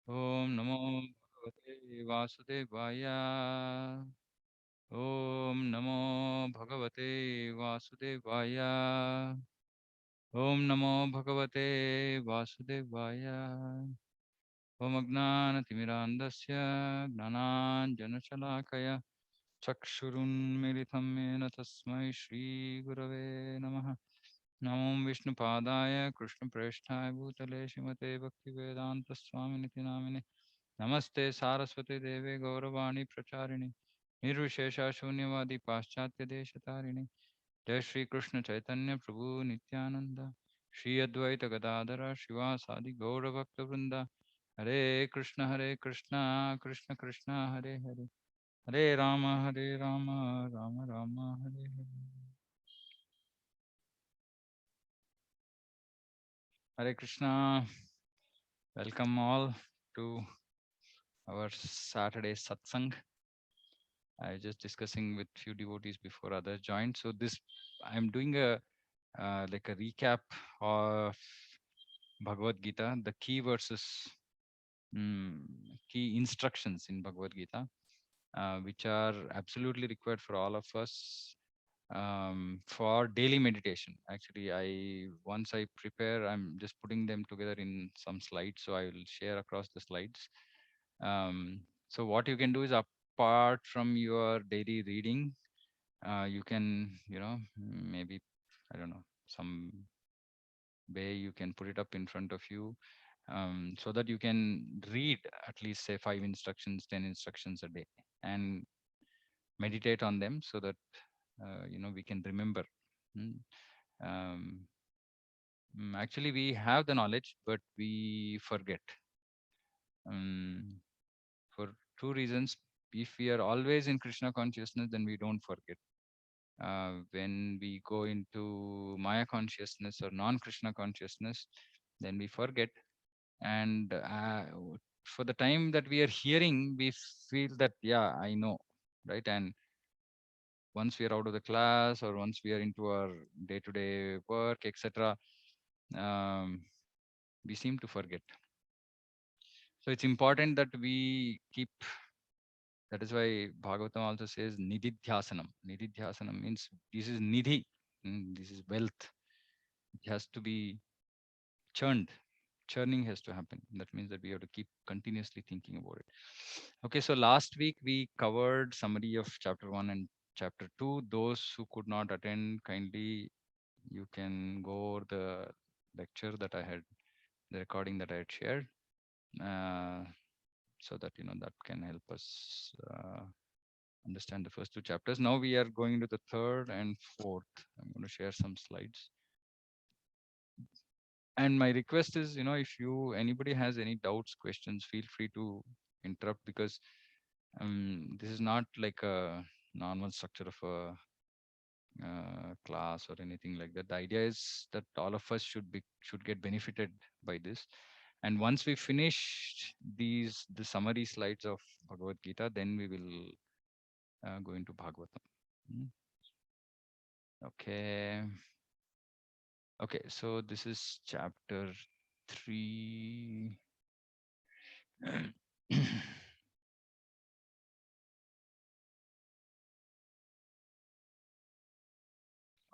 Om Namo Bhagavate Vasudevaya. Om Namo Bhagavate Vasudevaya. Om Namo Bhagavate Vasudevaya. Om Agnanatimirandasya Gnananjanashalakaya Chakshurunmilitam Yena Tasmai Shri Gurave Namaha. Namo Vishnupadaya Krishna Presthaya Bhutale Shrimate Bhaktivedanta Swaminiti Namine Namaste Saraswati Deve Gauravani Pracharini Nirvishesha Shunyavadi Paschatya Deshatarine Jai Shri Krishna Chaitanya Prabhu Nityananda Shri Advaita Gadadara Shiva Sadi Gaura Bhakta Vrinda Hare Krishna Krishna Krishna Hare Hare Hare Rama Rama Rama Hare Hare Hare Krishna. Welcome all to our Saturday satsang. I was just discussing with few devotees before others joined. So this, I'm doing a like a recap of Bhagavad Gita, the key verses, key instructions in Bhagavad Gita, which are absolutely required for all of us for daily meditation. Actually, once I prepare, I'm just putting them together in some slides, so I will share across the slides. So what you can do is, apart from your daily reading, you can, maybe, I don't know, some way you can put it up in front of you, so that you can read at least say 5 instructions, 10 instructions a day, and meditate on them, so that we can remember. Mm. Um, Actually, we have the knowledge, but we forget, for two reasons. If we are always in Krishna consciousness, then we don't forget. When we go into Maya consciousness or non-Krishna consciousness, then we forget. And for the time that we are hearing, we feel that, yeah, I know, right? And once we are out of the class, or once we are into our day-to-day work, etc., um, we seem to forget. So it's important that we keep. That is why Bhagavatam also says nididhyasanam. Nididhyasanam means this is nidhi, this is wealth. It has to be churned. Churning has to happen. That means that we have to keep continuously thinking about it. Okay, so last week we covered summary of chapter 1 and chapter 2. Those who could not attend, kindly you can go over the lecture that I had, the recording that I had shared, uh, so that that can help us understand the first 2 chapters. Now we are going to the third and fourth. I'm going to share some slides. And my request is, if anybody has any doubts, questions, feel free to interrupt, because this is not like a normal structure of a class or anything like that. The idea is that all of us should get benefited by this. And once we finish the summary slides of Bhagavad Gita, then we will go into Bhagavatam. Okay. Okay, so this is chapter 3.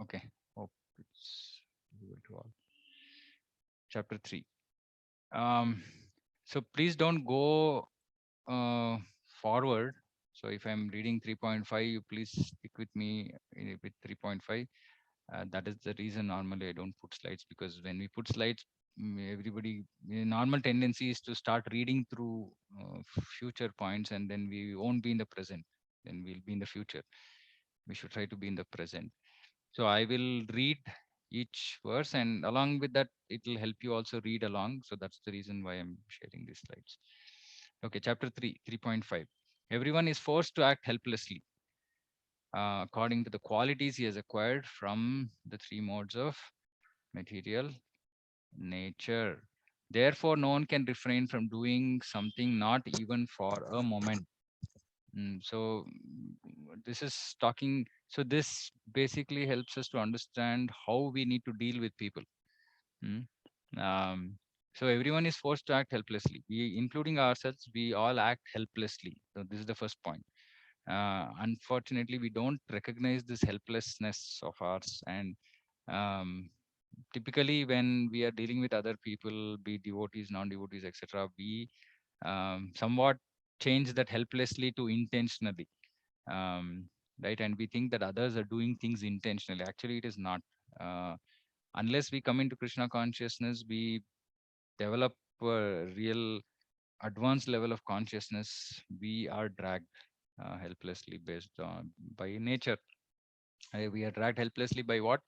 Okay, hope it's visible to all. Chapter 3. Um, so please don't go forward. So if I'm reading 3.5, you please stick with me with 3.5. That is the reason normally I don't put slides, because when we put slides, everybody, normal tendency is to start reading through future points, and then we won't be in the present. Then we'll be in the future. We should try to be in the present. So I will read each verse, and along with that, it will help you also read along. So that's the reason why I'm sharing these slides. Okay, chapter 3, 3.5. Everyone is forced to act helplessly according to the qualities he has acquired from the 3 modes of material nature. Therefore, no one can refrain from doing something, not even for a moment. This is talking. So this basically helps us to understand how we need to deal with people. Mm. Um, So everyone is forced to act helplessly. We, including ourselves, we all act helplessly. So this is the first point. Unfortunately, we don't recognize this helplessness of ours, and um, typically when we are dealing with other people, be devotees, non-devotees, etc., we somewhat change that helplessly to intentionally, um, right? And we think that others are doing things intentionally. Actually, it is not. Uh, unless we come into Krishna consciousness, we develop a real advanced level of consciousness. We are dragged helplessly based on by nature. We are dragged helplessly by what?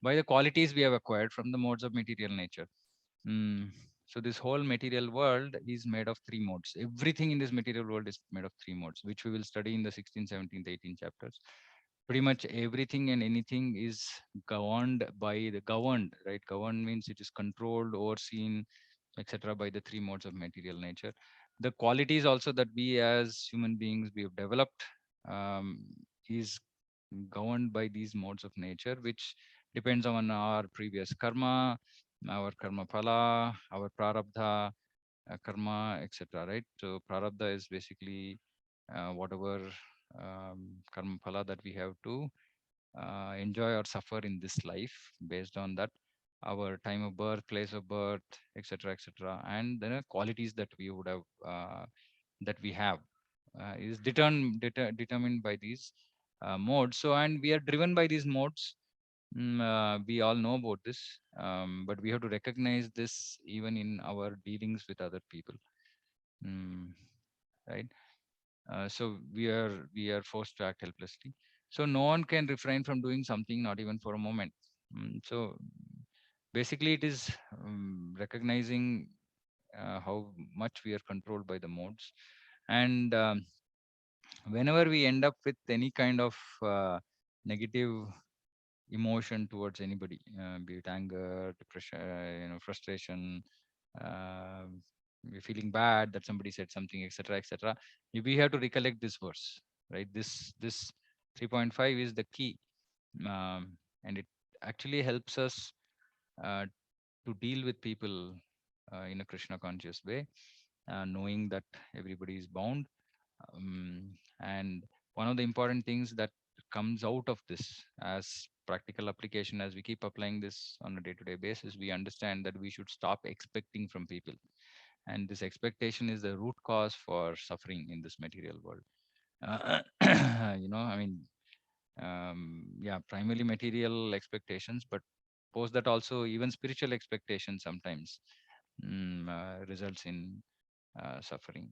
By the qualities we have acquired from the modes of material nature. Mm. So this whole material world is made of three modes. Everything in this material world is made of three modes, which we will study in the 16th, 17th, 18th chapters. Pretty much everything and anything is governed by the governed, right? Governed means it is controlled, overseen, etc., by the three modes of material nature. The qualities also that we as human beings we have developed um, is governed by these modes of nature, which depends on our previous karma, our karma phala, our prarabdha, karma, etc. Right? So prarabdha is basically whatever karma phala that we have to enjoy or suffer in this life based on that, our time of birth, place of birth, etc., etc., and the qualities that we would have that we have is determined by these modes. So, and we are driven by these modes. We all know about this, but we have to recognize this even in our dealings with other people. Mm, right? So we are forced to act helplessly. So no one can refrain from doing something, not even for a moment. So basically, it is recognizing how much we are controlled by the modes, and whenever we end up with any kind of negative emotion towards anybody, be it anger, depression, frustration, uh, we're feeling bad that somebody said something, etc., etc., we have to recollect this verse, right? This 3.5 is the key, and it actually helps us uh, to deal with people in a Krishna conscious way, knowing that everybody is bound. And one of the important things that comes out of this as practical application, as we keep applying this on a day-to-day basis, we understand that we should stop expecting from people. And this expectation is the root cause for suffering in this material world. Uh, I mean, yeah, primarily material expectations, but post that also even spiritual expectations sometimes results in suffering.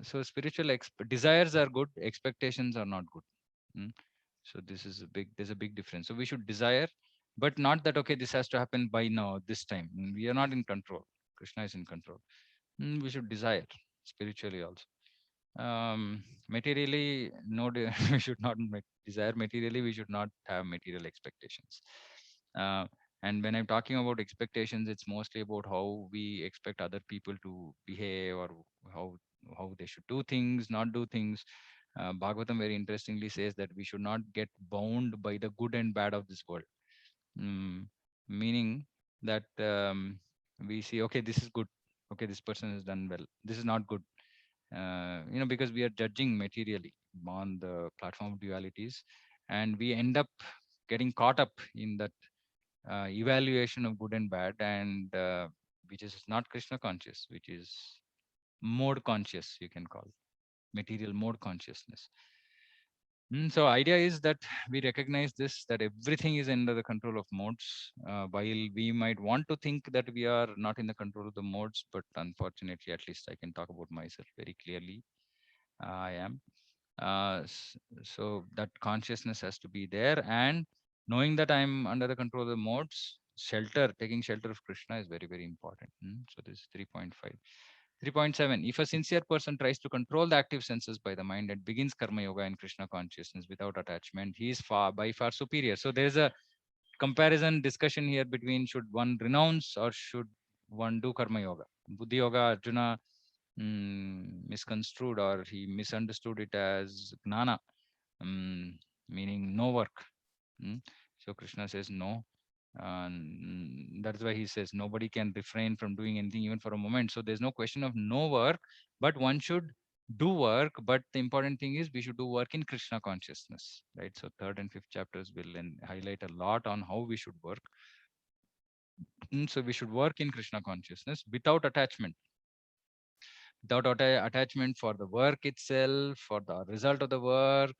So spiritual desires are good, expectations are not good. Mm. So this is a big, there's a big difference. So we should desire, but not that, okay, this has to happen by now, this time. We are not in control. Krishna is in control. We should desire spiritually also. Materially, no, we should not desire materially. We should not have material expectations. Uh, and when I'm talking about expectations, it's mostly about how we expect other people to behave, or how how they should do things, not do things. Bhagavatam very interestingly says that we should not get bound by the good and bad of this world. Meaning that we see, okay, this is good, okay, this person has done well, this is not good, because we are judging materially on the platform of dualities, and we end up getting caught up in that evaluation of good and bad, and which is not Krishna conscious, which is mode conscious, you can call material mode consciousness. So idea is that we recognize this, that everything is under the control of modes. While we might want to think that we are not in the control of the modes, but unfortunately, at least I can talk about myself very clearly. I am. So that consciousness has to be there, and knowing that I'm under the control of the modes, taking shelter of Krishna is very, very important. So this is 3.5. 3.7. If a sincere person tries to control the active senses by the mind and begins karma yoga and Krishna consciousness without attachment, he is by far superior. So there is a comparison discussion here between should one renounce or should one do karma yoga. Buddhi yoga, Arjuna misconstrued, or he misunderstood it as gnana, meaning no work. Mm. So Krishna says no. That's why he says nobody can refrain from doing anything even for a moment. So there's no question of no work, but one should do work. But the important thing is we should do work in Krishna consciousness, right? So third and fifth chapters will highlight a lot on how we should work. So we should work in Krishna consciousness without attachment, without attachment for the work itself, for the result of the work,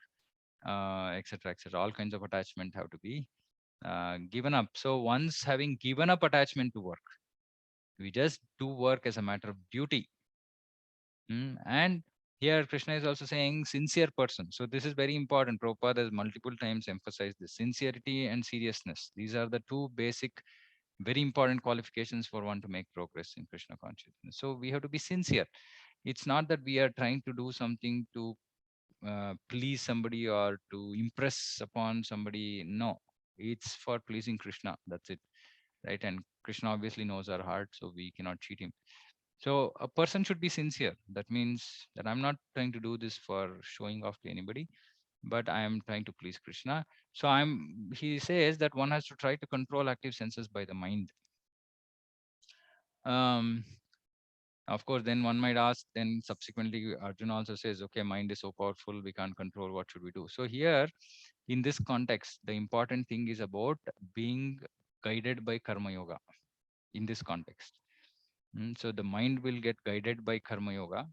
etc., etc. All kinds of attachment have to be given up. So once having given up attachment to work, we just do work as a matter of duty. And here Krishna is also saying sincere person. So this is very important. Prabhupada has multiple times emphasized this sincerity and seriousness. These are the two basic, very important qualifications for one to make progress in Krishna consciousness. So we have to be sincere. It's not that we are trying to do something to please somebody or to impress upon somebody. No, it's for pleasing Krishna. That's it, right? And Krishna obviously knows our heart, so we cannot cheat him. So a person should be sincere. That means that I'm not trying to do this for showing off to anybody, but I am trying to please Krishna. So he says that one has to try to control active senses by the mind. Um, of course, then one might ask, then subsequently Arjuna also says, okay, mind is so powerful, we can't control, what should we do? So here, in this context, the important thing is about being guided by Karma Yoga in this context. So the mind will get guided by Karma Yoga,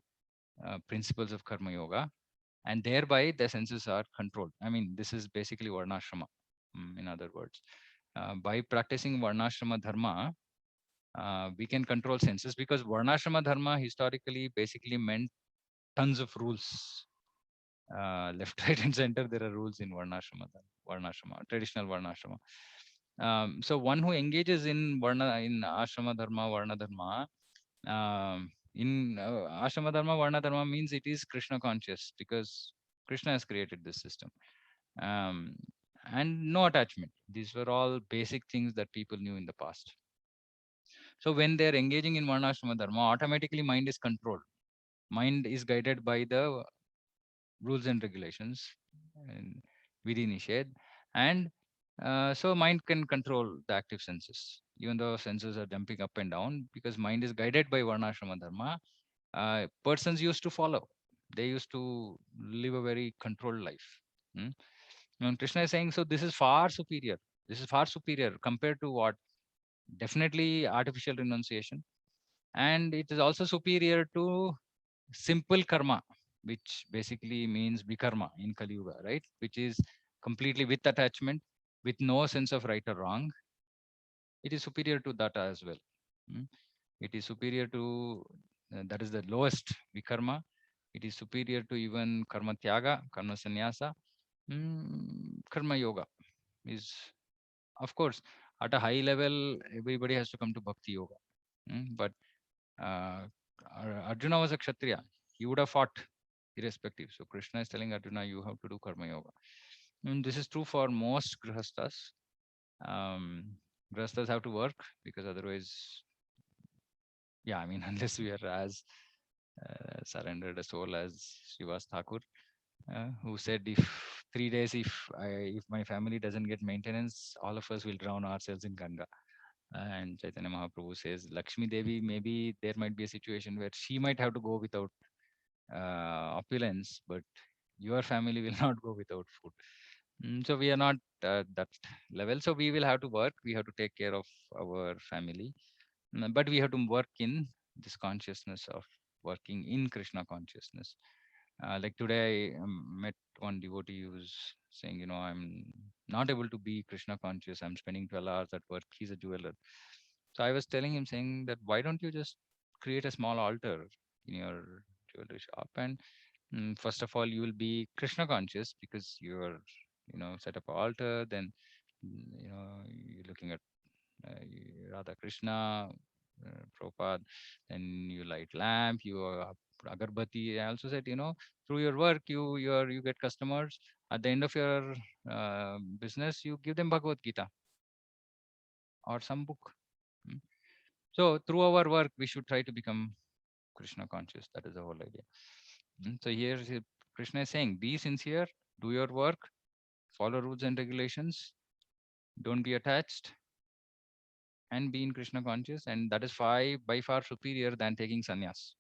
principles of Karma Yoga, and thereby the senses are controlled. I mean, this is basically Varnashrama, in other words. By practicing Varnashrama Dharma, we can control senses, because Varnashrama Dharma historically basically meant tons of rules. Left, right, and center, there are rules in Varnashrama, traditional Varnashrama. So one who engages in Ashrama Dharma, Varna Dharma, in Ashrama Dharma, Varna Dharma means it is Krishna conscious, because Krishna has created this system. Um, and no attachment. These were all basic things that people knew in the past. So when they're engaging in Varnashrama Dharma, automatically mind is controlled. Mind is guided by the rules and regulations and Vidhi Nished. And so mind can control the active senses, even though senses are jumping up and down, because mind is guided by Varnashrama Dharma. Persons used to follow. They used to live a very controlled life. Hmm? And Krishna is saying, so this is far superior. This is far superior compared to what? Definitely artificial renunciation. And it is also superior to simple karma, which basically means vikarma in Kali Yuga, right? Which is completely with attachment, with no sense of right or wrong. It is superior to that as well. Mm. It is superior to, that is the lowest vikarma. It is superior to even karma tyaga, karma sannyasa. Karma yoga is, of course, at a high level, everybody has to come to bhakti yoga. But uh, Arjuna was a Kshatriya. He would have fought irrespective. So Krishna is telling Arjuna, you have to do karma yoga. And this is true for most grihastas. Um, grihastas have to work, because otherwise, yeah, I mean, unless we are as surrendered a soul as Srivas Thakur, who said, if 3 days, if my family doesn't get maintenance, all of us will drown ourselves in Ganga. And Chaitanya Mahaprabhu says, Lakshmi Devi, maybe there might be a situation where she might have to go without opulence, but your family will not go without food. So we are not that level. So we will have to work. We have to take care of our family, but we have to work in this consciousness of working in Krishna consciousness. Like today, I met one devotee who was saying, I'm not able to be Krishna conscious. I'm spending 12 hours at work. He's a jeweler. So I was telling him, saying that why don't you just create a small altar in your jewelry shop, and first of all, you will be Krishna conscious, because you're, set up an altar. Then, you're looking at Radha Krishna, Prabhupada. Then you light lamp, you agarbati. I also said, through your work, you get customers. At the end of your business, you give them Bhagavad Gita or some book. Mm. So through our work, we should try to become Krishna conscious. That is the whole idea. So here Krishna is saying, be sincere, do your work, follow rules and regulations, don't be attached, and be in Krishna conscious, and that is by far superior than taking sannyas.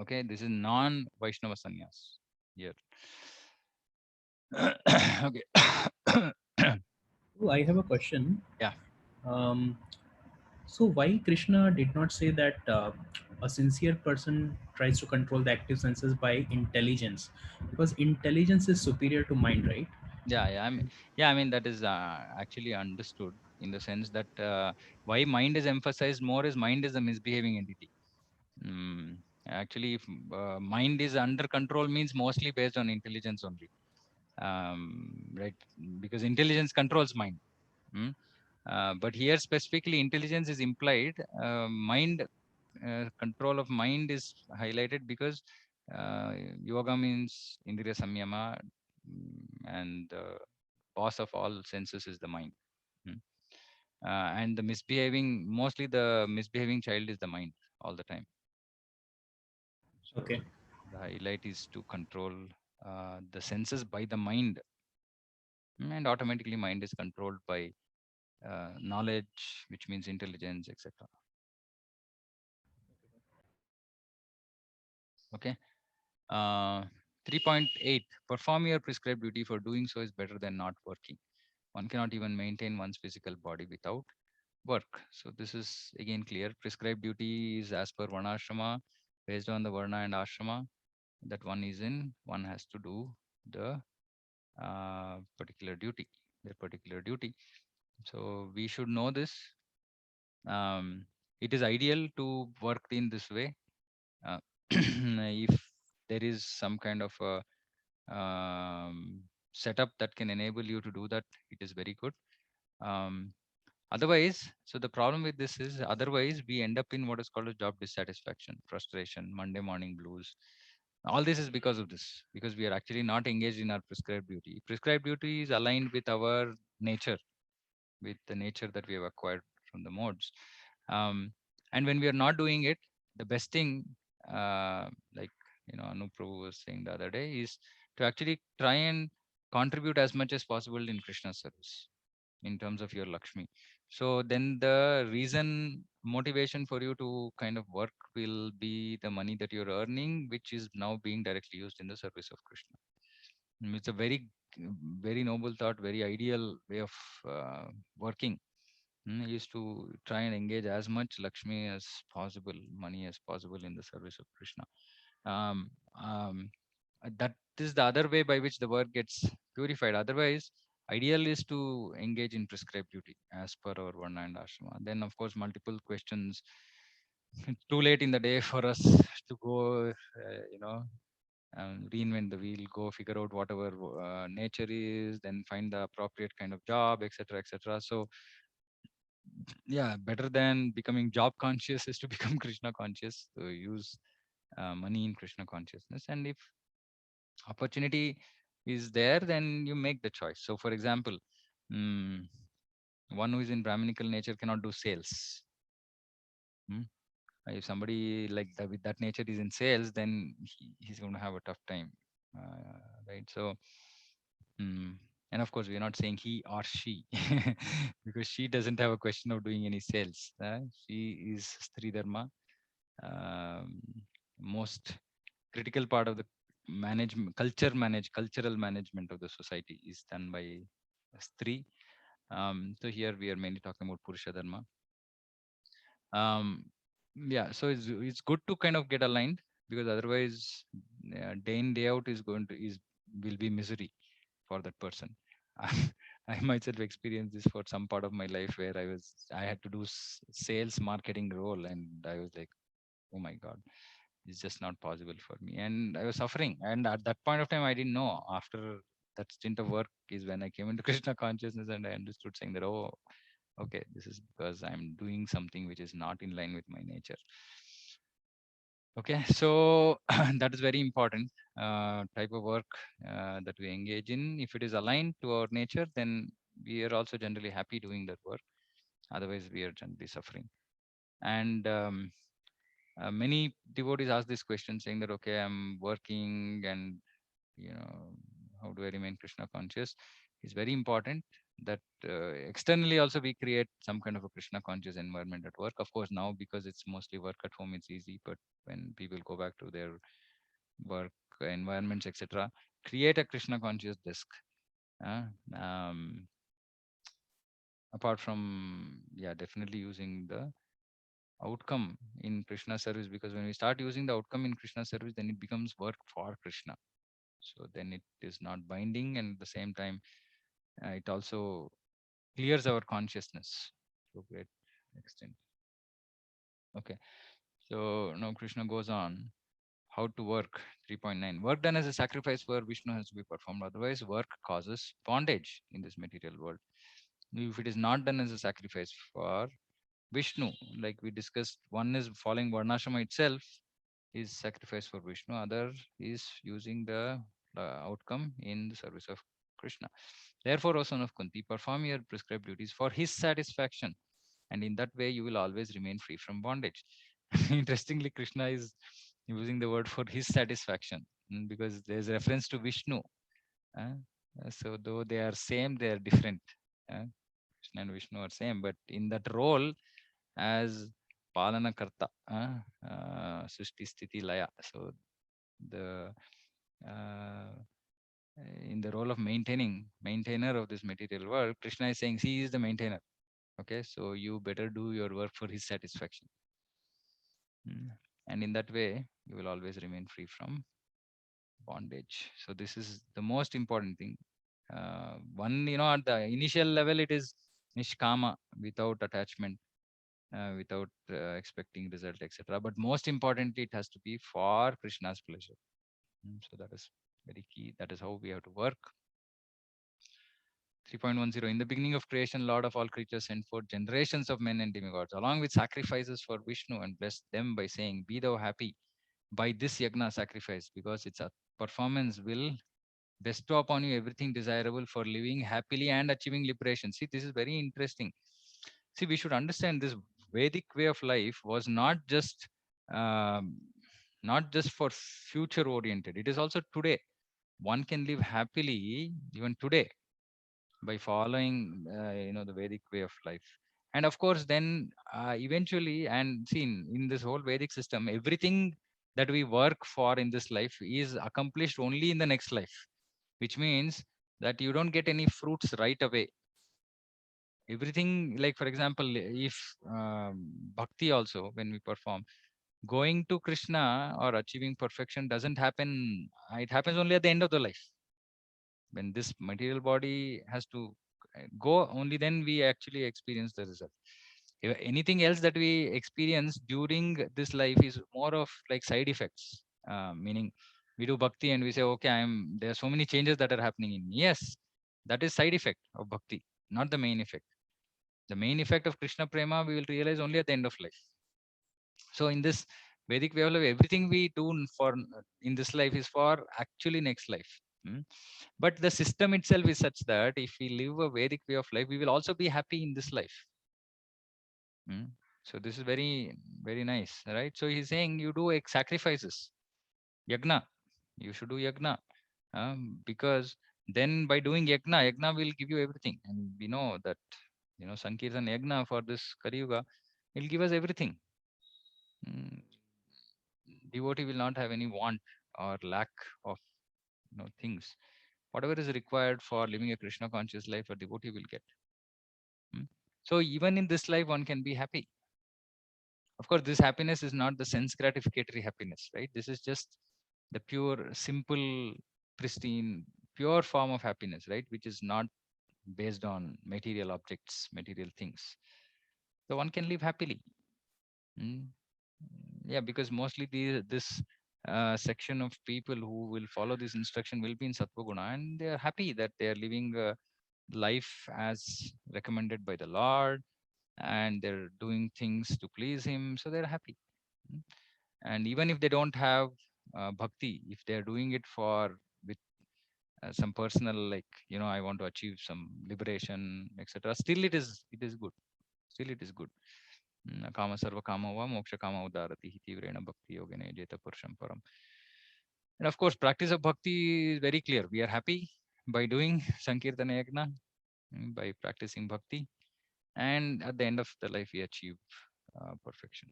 Okay, this is non-Vaishnava sannyas here. Okay. Oh, I have a question. Yeah, Um, so why Krishna did not say that a sincere person tries to control the active senses by intelligence? Because intelligence is superior to mind, right? yeah. I mean that is actually understood in the sense that why mind is emphasized more is mind is a misbehaving entity. Mm, Actually, if mind is under control means mostly based on intelligence only, right? Because intelligence controls mind. Mm. But here specifically, intelligence is implied. Mind control of mind is highlighted because uh, yoga means indriya samyama, and the boss of all senses is the mind. Mm. And the misbehaving, mostly the misbehaving child is the mind all the time. Okay. So the highlight is to control the senses by the mind, and automatically mind is controlled by knowledge, which means intelligence, etc. Okay. Uh, 3.8, perform your prescribed duty. For doing so is better than not working. One cannot even maintain one's physical body without work. So this is again clear. Prescribed duty is as per Varnashrama, based on the Varna and Ashrama that one is in. One has to do the particular duty, their particular duty. So we should know this. Um, it is ideal to work in this way. Uh, if there is some kind of a setup that can enable you to do that, it is very good. Um, Otherwise, so the problem with this is otherwise we end up in what is called a job dissatisfaction, frustration, Monday morning blues. All this is because of this, because we are actually not engaged in our prescribed duty. Prescribed duty is aligned with our nature, with the nature that we have acquired from the modes. Um, and when we are not doing it, the best thing, like Anup Prabhu was saying the other day, is to actually try and contribute as much as possible in Krishna's service in terms of your Lakshmi. So then the reason, motivation for you to kind of work will be the money that you're earning, which is now being directly used in the service of Krishna. It's a very noble thought, very ideal way of working. Is to try and engage as much Lakshmi as possible, money as possible in the service of Krishna. Um, um, that is the other way by which the work gets purified. Otherwise, ideal is to engage in prescribed duty as per our Varna and Ashrama. Then, of course, multiple questions. It's too late in the day for us to go, reinvent the wheel, go figure out whatever nature is, then find the appropriate kind of job, etc., etc. So, yeah, better than becoming job conscious is to become Krishna conscious. So use money in Krishna consciousness, and if opportunity is there, then you make the choice. So, for example, mm, one who is in Brahminical nature cannot do sales. mm. If somebody like that with that nature is in sales, then he's going to have a tough time, right? So, mm, and of course, we are not saying he or she, because she doesn't have a question of doing any sales. She is Stri Dharma. Um, Most critical part of the cultural management of the society is done by Stri. So here we are mainly talking about Purusha Dharma. um, yeah, so it's good to kind of get aligned, because otherwise day in day out is going to is will be misery for that person. I myself experienced this for some part of my life, where I had to do sales marketing role, and I was like, oh my god, it's just not possible for me, and I was suffering. And at that point of time, I didn't know. After that stint of work is when I came into Krishna consciousness, and I understood, saying that, oh, okay, this is because I'm doing something which is not in line with my nature. Okay, so that is very important type of work that we engage in. If it is aligned to our nature, then we are also generally happy doing that work. Otherwise, we are generally suffering. And many devotees ask this question, saying that, okay, I'm working, and you know, how do I remain Krishna conscious? Is very important. that externally also we create some kind of a Krishna conscious environment at work. Of course, now because it's mostly work at home, it's easy. But when people go back to their work environments, etc., create a Krishna conscious desk. Uh, um, Apart from, yeah, definitely using the outcome in Krishna service, because when we start using the outcome in Krishna service, then it becomes work for Krishna. So then it is not binding, and at the same time, it also clears our consciousness to a great extent. Okay. So now Krishna goes on how to work. 3.9, work done as a sacrifice for Vishnu has to be performed, otherwise work causes bondage in this material world. If it is not done as a sacrifice for Vishnu, like we discussed, one is following Varnashrama itself is sacrifice for Vishnu, other is using the outcome in the service of Krishna. Therefore, O son of Kunti, perform your prescribed duties for his satisfaction, and in that way you will always remain free from bondage. Interestingly, Krishna is using the word for his satisfaction, because there's reference to Vishnu. uh, so though they are same, they are different. uh, Krishna and Vishnu are same, but in that role as Palana Karta, Srishti Sthiti Laya. So the uh, in the role of maintainer of this material world, Krishna is saying he is the maintainer. Okay, so you better do your work for his satisfaction. And in that way, you will always remain free from bondage. So this is the most important thing. One, at the initial level, it is nishkama, without attachment, without expecting result, etc. But most importantly, it has to be for Krishna's pleasure. So that is very key. That is how we have to work. 3.10, in the beginning of creation, Lord of all creatures sent forth generations of men and demigods, along with sacrifices for Vishnu, and blessed them by saying, be thou happy by this yagna sacrifice, because its performance will bestow upon you everything desirable for living happily and achieving liberation. See, this is very interesting. See, we should understand this Vedic way of life was um, not just for future oriented. It is also today. One can live happily even today by following the Vedic way of life. And of course, then eventually, and seen in this whole Vedic system, everything that we work for in this life is accomplished only in the next life, which means that you don't get any fruits right away. Everything, like for example, if bhakti also, when we perform, going to Krishna or achieving perfection doesn't happen. It happens only at the end of the life, when this material body has to go. Only then we actually experience the result. If anything else that we experience during this life is more of like side effects. Meaning, we do bhakti and we say, okay, there are so many changes that are happening in me. Yes, that is side effect of bhakti, not the main effect. The main effect of Krishna prema we will realize only at the end of life. So in this Vedic way of life, everything we do for in this life is for actually next life. Hmm? But the system itself is such that if we live a Vedic way of life, we will also be happy in this life. Hmm? So this is very, very nice, right? So he's saying you do sacrifices, yagna. You should do yagna, because then by doing yagna will give you everything. And we know that, Sankirtan yagna for this Kali Yuga will give us everything. Mm, Devotee will not have any want or lack of things. Whatever is required for living a Krishna conscious life, a devotee will get. Mm. So even in this life, one can be happy. Of course, this happiness is not the sense gratificatory happiness, right? This is just the pure, simple, pristine, pure form of happiness, right? Which is not based on material objects, material things. So one can live happily. Mm. Yeah, because mostly this section of people who will follow this instruction will be in Sattva Guna, and they are happy that they are living life as recommended by the Lord, and they're doing things to please Him, so they're happy. Mm. And even if they don't have bhakti, if they're doing it for with some personal, like I want to achieve some liberation, etc., still it is good. Still it is good. Kama sarva kama va moksha kama udarati hiti vrena bhakti yogene jeta purusham param. And of course, practice of bhakti is very clear. We are happy by doing Sankirtana Yagna. by practicing bhakti, and at the end of the life we achieve perfection.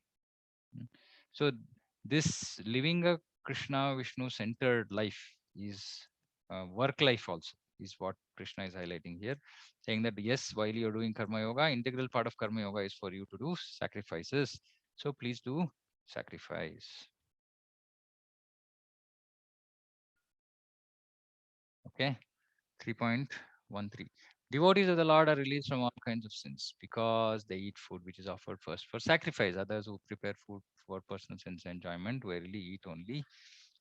Mm. So this living a Krishna Vishnu centered life is work life also, is what Krishna is highlighting here, saying that yes, while you're doing karma yoga, integral part of karma yoga is for you to do sacrifices. So please do sacrifice. Okay. 3.13. Devotees of the Lord are released from all kinds of sins because they eat food which is offered first for sacrifice. Others who prepare food for personal sense enjoyment rarely eat only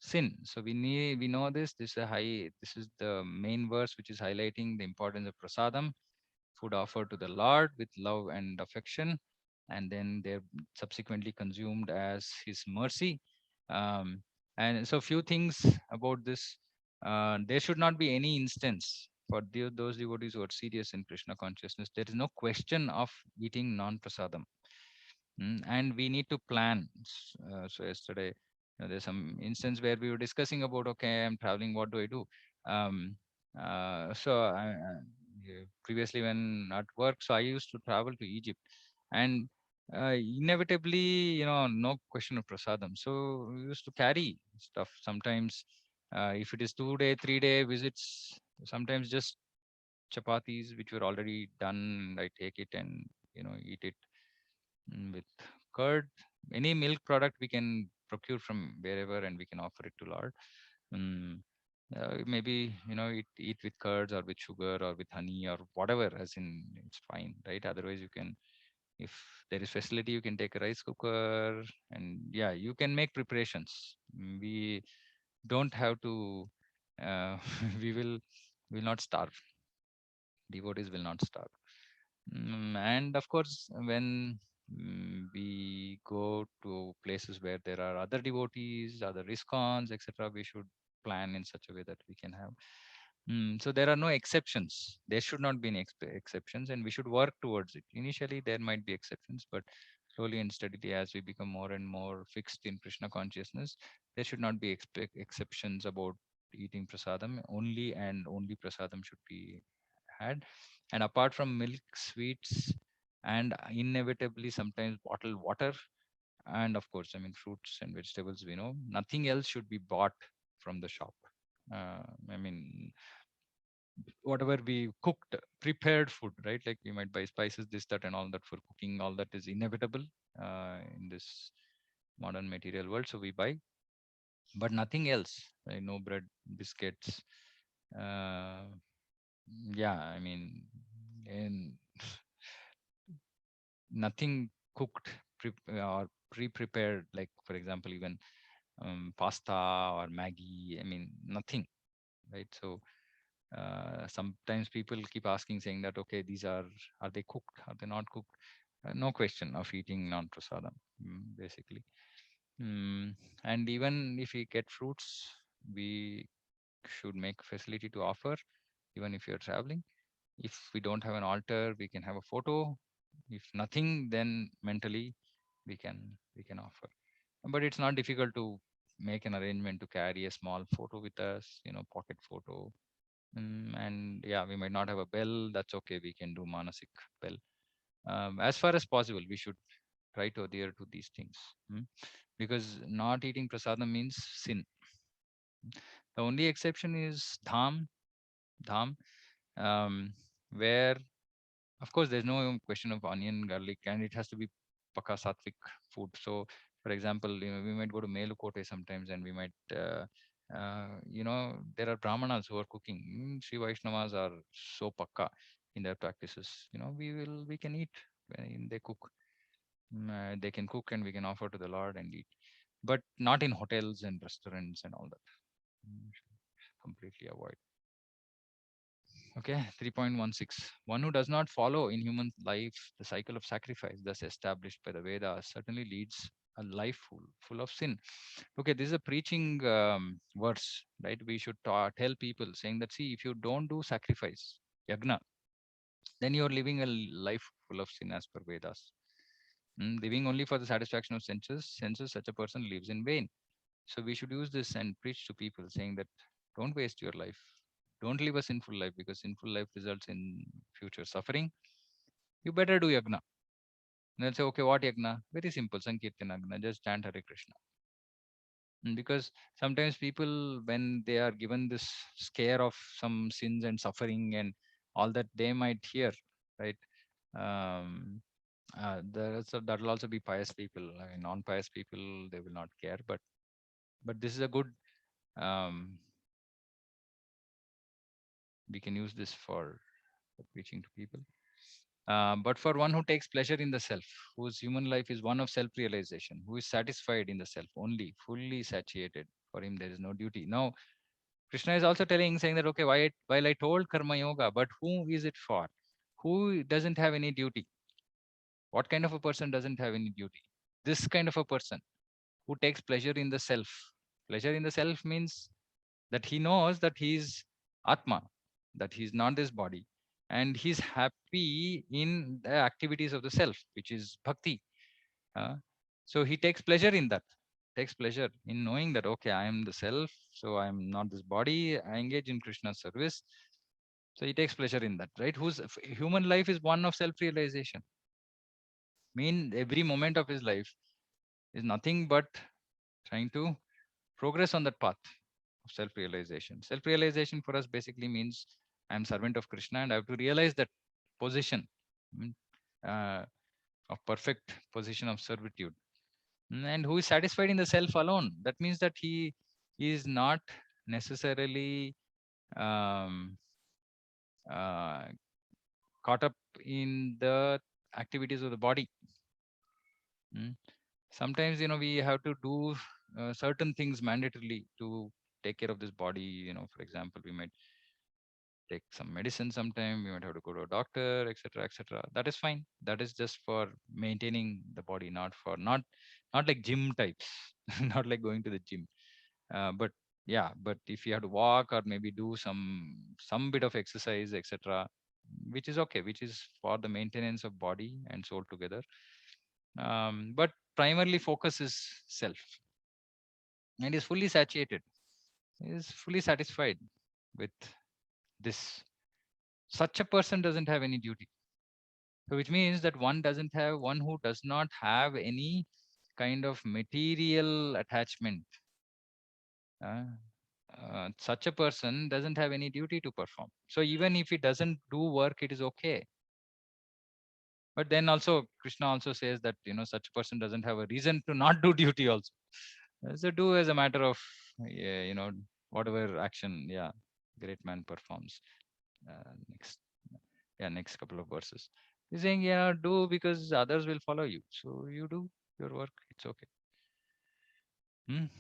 sin. So we know this. This is the main verse which is highlighting the importance of prasadam, food offered to the Lord with love and affection, and then they're subsequently consumed as His mercy. Um, and so, few things about this. There should not be any instance for those devotees who are serious in Krishna consciousness. There is no question of eating non-prasadam. And we need to plan. So yesterday, there's some instance where we were discussing about, okay, I'm traveling, what do I do? Um, yeah, previously when at work, so I used to travel to Egypt, and inevitably, no question of prasadam. So we used to carry stuff. Sometimes, if it is 2 day, 3 day visits, sometimes just chapatis which were already done, I take it and eat it with curd. Any milk product we can procure from wherever, and we can offer it to Lord. Mm, maybe eat with curds or with sugar or with honey or whatever, as in it's fine, right? Otherwise, you can, if there is facility, you can take a rice cooker, and yeah, you can make preparations. We don't have to. We will not starve. Devotees will not starve. And of course, when we go to places where there are other devotees, other ISKCONs, etc., we should plan in such a way that we can have. So there are no exceptions. There should not be any exceptions, and we should work towards it. Initially, there might be exceptions, but slowly and steadily, as we become more and more fixed in Krishna consciousness, there should not be exceptions about eating prasadam. Only and only prasadam should be had. And apart from milk, sweets, and inevitably sometimes bottled water, and of course, I mean, fruits and vegetables, we know nothing else should be bought from the shop. I mean, whatever we cooked, prepared food, right? Like we might buy spices, this, that, and all that for cooking. All that is inevitable in this modern material world. So we buy, but nothing else. Right? No bread, biscuits. Uh, yeah, I mean, and nothing cooked or pre-prepared. Like for example, even pasta or Maggie. I mean, nothing, right? So sometimes people keep asking, saying that, okay, these are they cooked, are they not cooked? No question of eating non-prasadam, basically. mm, and even if we get fruits, we should make facility to offer, even if you're traveling. If we don't have an altar, we can have a photo. If nothing, then mentally we can offer. But it's not difficult to make an arrangement to carry a small photo with us, pocket photo. And yeah, we might not have a bell. That's okay. We can do Manasik bell. As far as possible, we should try to adhere to these things. Because not eating prasadam means sin. The only exception is dham, where, of course, there's no question of onion, garlic, and it has to be paka sattvic food. So, for example, we might go to Melukote sometimes, and we might, there are brahmanas who are cooking. Sri Vaishnavas are so pakka in their practices. We can eat when they cook. They can cook, and we can offer to the Lord and eat, but not in hotels and restaurants and all that. Should completely avoid. Okay, 3.16. One who does not follow in human life the cycle of sacrifice thus established by the Vedas certainly leads a life full of sin. Okay, this is a preaching verse, right? We should tell people, saying that, see, if you don't do sacrifice, yagna, then you're living a life full of sin as per Vedas. Living only for the satisfaction of senses, such a person lives in vain. So we should use this and preach to people, saying that don't waste your life. Don't live a sinful life, because sinful life results in future suffering. You better do yagna. And they'll say, okay, what yagna? Very simple, Sankirtan yagna. Just chant Hare Krishna. Because sometimes people, when they are given this scare of some sins and suffering and all that, they might hear, right? Um, that will also be pious people. I mean, non-pious people, they will not care. But this is a good. Um, we can use this for preaching to people. But for one who takes pleasure in the self, whose human life is one of self-realization, who is satisfied in the self only, fully satiated, for him there is no duty. Now, Krishna is also saying that, okay, while I told karma yoga, but who is it for? Who doesn't have any duty? What kind of a person doesn't have any duty? This kind of a person who takes pleasure in the self. Pleasure in the self means that he knows that he is Atma, that he is not this body, and he's happy in the activities of the self, which is bhakti. uh, so he takes pleasure in that, takes pleasure in knowing that, okay, I am the self, so I am not this body, I engage in Krishna's service. So he takes pleasure in that, right? Whose human life is one of self-realization. Mean every moment of his life is nothing but trying to progress on that path of self-realization. Self-realization for us basically means I am servant of Krishna and I have to realize that position, mm, uh, of perfect position of servitude. And who is satisfied in the self alone. That means that he is not necessarily um, uh, caught up in the activities of the body. Mm. Sometimes, we have to do certain things mandatorily to take care of this body. For example, we might take some medicine sometime, we might have to go to a doctor, etc., etc. That is fine. That is just for maintaining the body, not like gym types, not like going to the gym. But yeah, but if you have to walk or maybe do some bit of exercise, etc., which is okay, which is for the maintenance of body and soul together. But primarily focus is self, and is fully satiated, is fully satisfied with this. Such a person doesn't have any duty. So which means that one who does not have any kind of material attachment. uh, Such a person doesn't have any duty to perform. So even if he doesn't do work, it is okay. But then also Krishna also says that, such a person doesn't have a reason to not do duty also. So do as a matter of, yeah, whatever action, yeah, great man performs. Next, yeah, next couple of verses. He's saying, do because others will follow you. So you do your work. It's okay.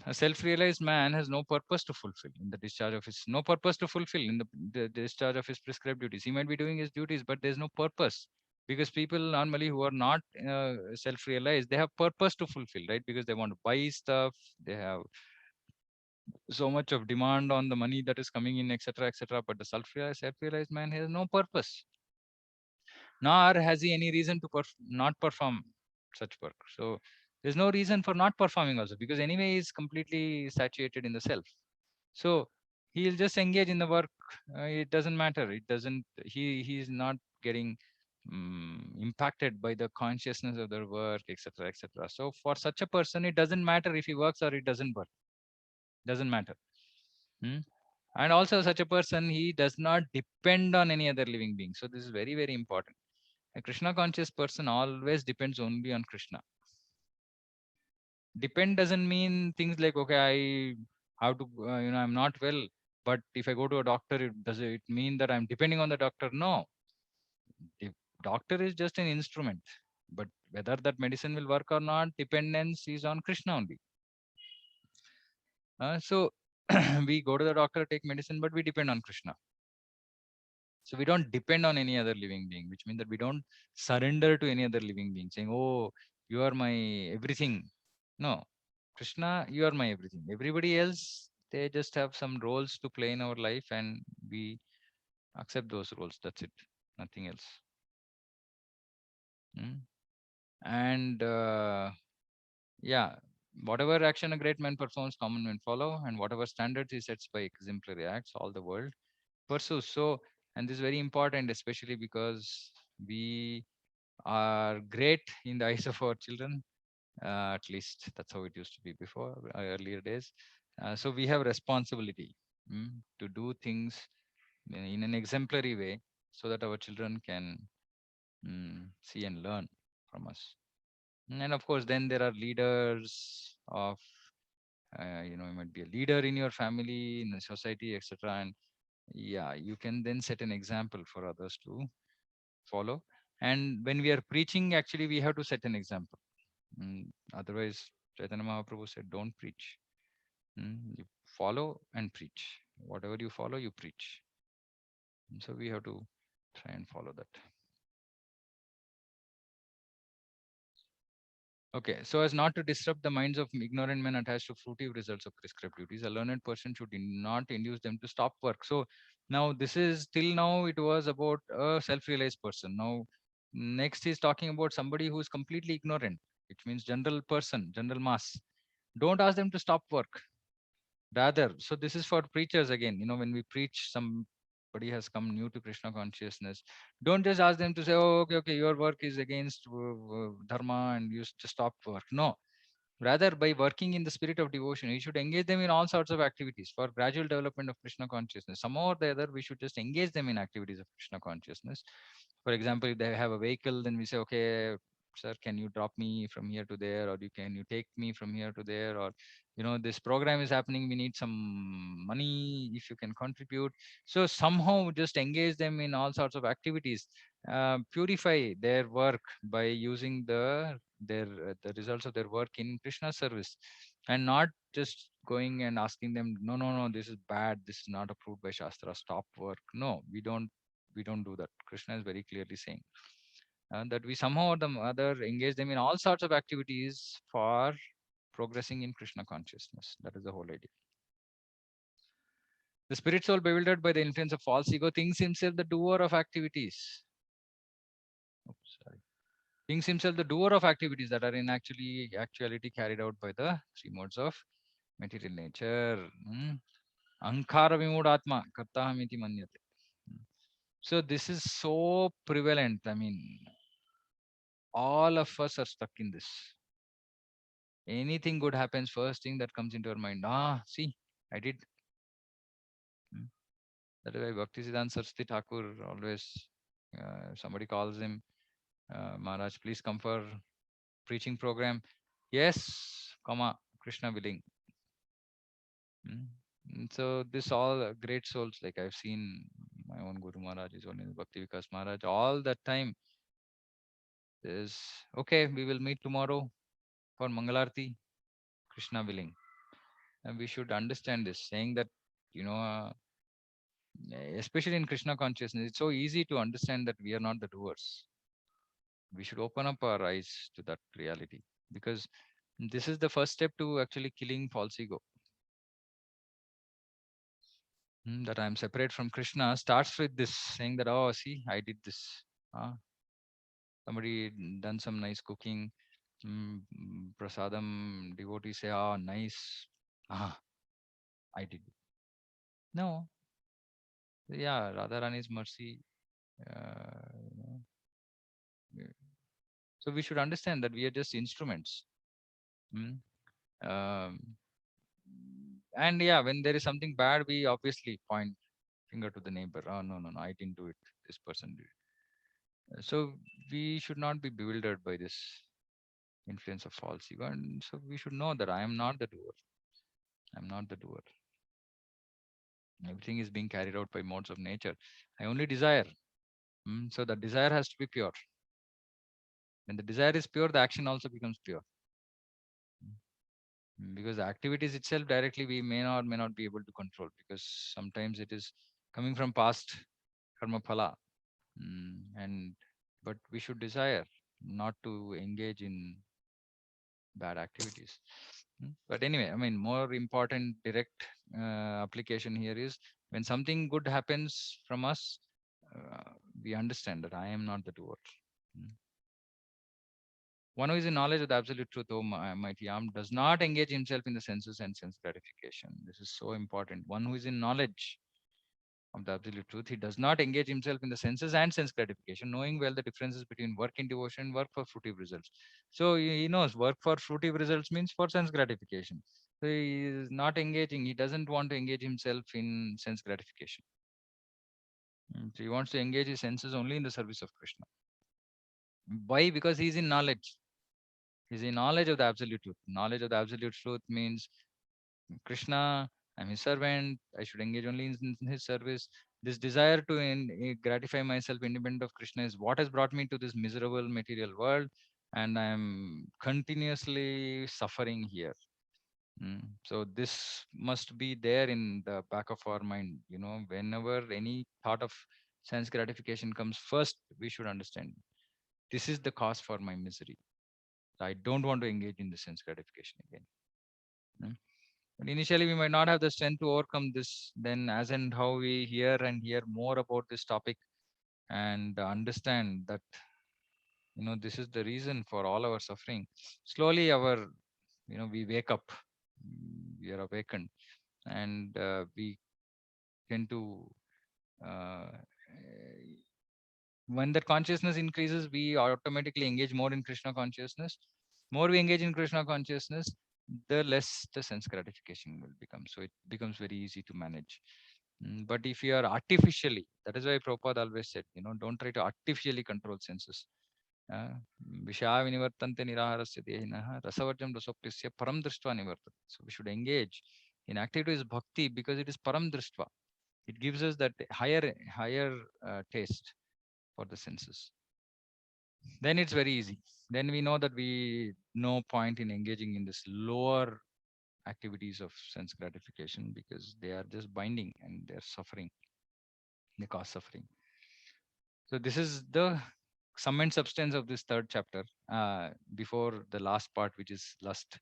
A self-realized man has no purpose to fulfill in the discharge of his no purpose to fulfill in the discharge of his prescribed duties. He might be doing his duties, but there's no purpose, because people normally who are not self-realized, they have purpose to fulfill, right? Because they want to buy stuff, they have so much of demand on the money that is coming in, etc., etc. But the self-realized man has no purpose, nor has he any reason to not perform such work. So there's no reason for not performing also, because anyway he's completely saturated in the self. So he'll just engage in the work. It doesn't matter. It doesn't. He's not getting impacted by the consciousness of their work, etc., etc. So for such a person, it doesn't matter if he works or it doesn't work. Doesn't matter. Hmm? And also, such a person, he does not depend on any other living being. So this is very, very important. A Krishna conscious person always depends only on Krishna. Depend doesn't mean things like, okay, I have to, I'm not well, but if I go to a doctor, does it mean that I'm depending on the doctor? No, the doctor is just an instrument. But whether that medicine will work or not, dependence is on Krishna only. So we go to the doctor, take medicine, but we depend on Krishna. So we don't depend on any other living being, which means that we don't surrender to any other living being, saying, "Oh, you are my everything." No, Krishna, you are my everything. Everybody else, they just have some roles to play in our life, and we accept those roles. That's it. Nothing else. Mm. And yeah, whatever action a great man performs, common men follow, and whatever standards he sets by exemplary acts, all the world pursue. So, and this is very important, especially because we are great in the eyes of our children. At least that's how it used to be before, earlier days. So we have responsibility, to do things in an exemplary way, so that our children can, see and learn from us. And of course, then there are leaders of, you might be a leader in your family, in the society, etc. And yeah, you can then set an example for others to follow. And when we are preaching, actually, we have to set an example. Otherwise, Chaitanya Mahaprabhu said, don't preach. You follow and preach. Whatever you follow, you preach. So we have to try and follow that. Okay, so as not to disrupt the minds of ignorant men attached to fruitive results of prescribed duties, a learned person should not induce them to stop work. So now this is, till now it was about a self-realized person. Now next is talking about somebody who is completely ignorant, which means general person, general mass. Don't ask them to stop work. Rather, so this is for preachers again. When we preach, somebody has come new to Krishna consciousness. Don't just ask them to say, "Oh, okay, okay, your work is against dharma, and you just stop work." No, rather, by working in the spirit of devotion, we should engage them in all sorts of activities for gradual development of Krishna consciousness. Somehow or the other, we should just engage them in activities of Krishna consciousness. For example, if they have a vehicle, then we say, okay, sir, can you drop me from here to there, or can you take me from here to there, or this program is happening, we need some money, if you can contribute. So somehow just engage them in all sorts of activities, purify their work by using the results of their work in Krishna service, and not just going and asking them, no, no, no, this is bad, this is not approved by Shastra, stop work. No, we don't do that. Krishna is very clearly saying that we somehow or the other engage them in all sorts of activities for progressing in Krishna consciousness. That is the whole idea. The spirit soul, bewildered by the influence of false ego, thinks himself the doer of activities. Oops, sorry. Thinks himself the doer of activities that are in actuality carried out by the three modes of material nature. Ankara vimudatma kartahamiti manyate. So this is so prevalent. I mean, all of us are stuck in this. Anything good happens, first thing that comes into our mind, see, I did. Mm. That is why Bhaktisiddhanta Saraswati Thakur always, somebody calls him, Maharaj, please come for preaching program. Yes, comma, Krishna willing. So this all great souls, like I've seen my own Guru Maharaj, is one in Bhakti Vikas Maharaj, all that time is, okay, we will meet tomorrow for Mangalarti, Krishna willing. And we should understand this, saying that, you know, uh, especially in Krishna consciousness, it's so easy to understand that we are not the doers. We should open up our eyes to that reality, because this is the first step to actually killing false ego. That I'm separate from Krishna starts with this, saying that, oh, see, I did this. Somebody done some nice cooking, prasadam, devotee say, oh, nice. I did it. No, yeah, Radharani's mercy. Uh, you know, uh, so we should understand that we are just instruments. Mm. Um, and yeah, when there is something bad, we obviously point finger to the neighbor. Oh, no, no, no, I didn't do it. This person did it. So we should not be bewildered by this influence of false ego. And so we should know that I am not the doer. I'm not the doer. Everything is being carried out by modes of nature. I only desire. So the desire has to be pure. When the desire is pure, the action also becomes pure. Because the activities itself directly we may or may not be able to control, because sometimes it is coming from past karma phala. And but we should desire not to engage in bad activities. But anyway, I mean, more important direct application here is, when something good happens from us, we understand that I am not the doer. Mm. One who is in knowledge of the absolute truth, O mighty arm, does not engage himself in the senses and sense gratification. This is so important. One who is in knowledge of the absolute truth. He does not engage himself in the senses and sense gratification, knowing well the differences between work in devotion and work for fruitive results. So he knows work for fruitive results means for sense gratification. So he is not engaging. He doesn't want to engage himself in sense gratification. So he wants to engage his senses only in the service of Krishna. Why? Because he's in knowledge. He's in knowledge of the absolute truth. Knowledge of the absolute truth means Krishna, I'm his servant. I should engage only in his service. This desire to gratify myself independent of Krishna is what has brought me to this miserable material world, and I'm continuously suffering here. So this must be there in the back of our mind. Whenever any thought of sense gratification comes, first we should understand this is the cause for my misery. I don't want to engage in the sense gratification again. Mm. But initially, we might not have the strength to overcome this. Then, as and how we hear more about this topic and understand that this is the reason for all our suffering. Slowly, we wake up, we are awakened, and we tend to. Uh, when that consciousness increases, we automatically engage more in Krishna consciousness. More we engage in Krishna consciousness, the less the sense gratification will become. So it becomes very easy to manage. But if you are artificially, that is why Prabhupada always said, don't try to artificially control senses. Vishaya vinivartante niraharasya dehinah rasavarjam rasoprisya param drishtva nivartate. So we should engage in activities bhakti because it is param drishtva. It gives us that higher taste for the senses. Then it's very easy. Then we know that we no point in engaging in this lower activities of sense gratification because they are just binding and they're suffering. They cause suffering. So this is the sum and substance of this third chapter. Before the last part, which is lust,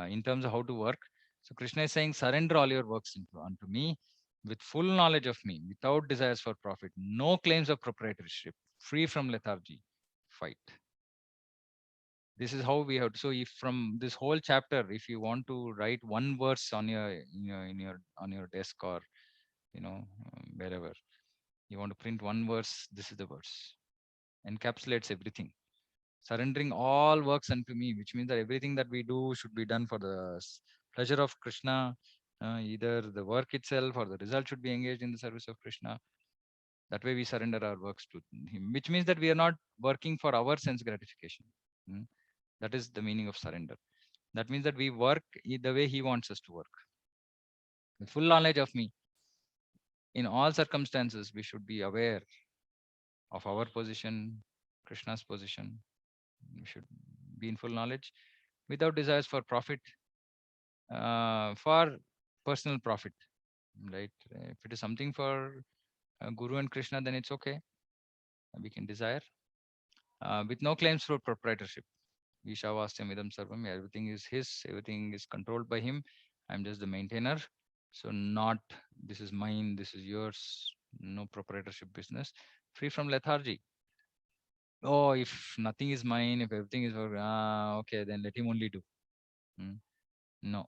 in terms of how to work. So Krishna is saying, surrender all your works unto me with full knowledge of me, without desires for profit, no claims of proprietorship, free from lethargy, fight. This is how we have to, so if from this whole chapter, if you want to write one verse on your on your desk or wherever you want to print one verse, this is the verse, encapsulates everything. Surrendering all works unto me, which means that everything that we do should be done for the pleasure of Krishna. Either the work itself or the result should be engaged in the service of Krishna. That way we surrender our works to him, which means that we are not working for our sense gratification. Mm. That is the meaning of surrender. That means that we work the way he wants us to work. With full knowledge of me, in all circumstances, we should be aware of our position, Krishna's position. We should be in full knowledge without desires for profit, for personal profit, right? If it is something for Guru and Krishna, then it's okay. We can desire with no claims for proprietorship. Ishavasya idam sarvam. Everything is his. Everything is controlled by him. I'm just the maintainer. So not this is mine, this is yours. No proprietorship business. Free from lethargy. Oh, if nothing is mine, if everything is okay, then let him only do. No.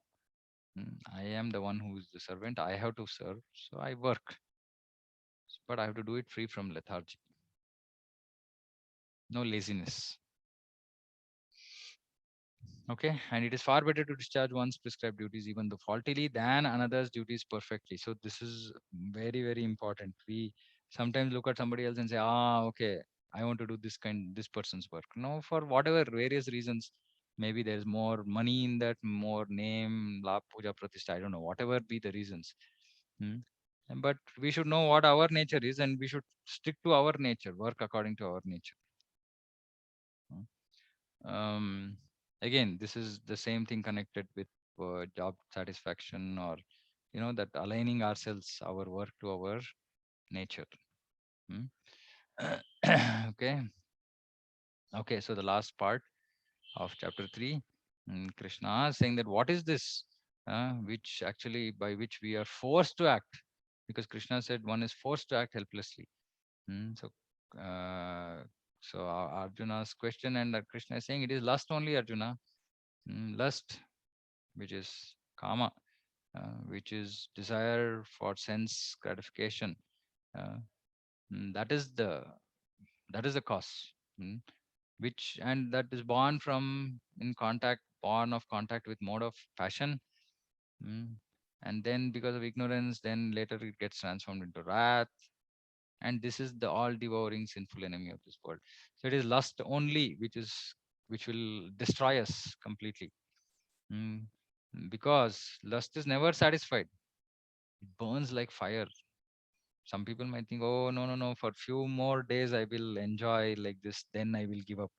I am the one who is the servant. I have to serve. So I work. But I have to do it free from lethargy. No laziness. Okay, and it is far better to discharge one's prescribed duties even though faultily than another's duties perfectly. So this is very important. We sometimes look at somebody else and say, okay, I want to do this person's work. No, for whatever various reasons, maybe there's more money in that, more name, la puja pratishtha, I don't know, whatever be the reasons. But we should know what our nature is and we should stick to our nature, work according to our nature. um, Again, this is the same thing connected with job satisfaction, or that aligning ourselves, our work, to our nature. Hmm? Okay. Okay, so the last part of chapter 3, Krishna is saying that what is this which actually by which we are forced to act, because Krishna said one is forced to act helplessly. So Arjuna's question, and Krishna is saying it is lust only, Arjuna. Lust, which is kama, which is desire for sense gratification. Uh, that is the cause, mm, which and that is born from in contact, born of contact with mode of passion, mm, and then because of ignorance, then later it gets transformed into wrath, and this is the all devouring sinful enemy of this world. So it is lust only which will destroy us completely, mm, because lust is never satisfied. It burns like fire. Some people might think, oh, no, no, no, for few more days I will enjoy like this, then I will give up.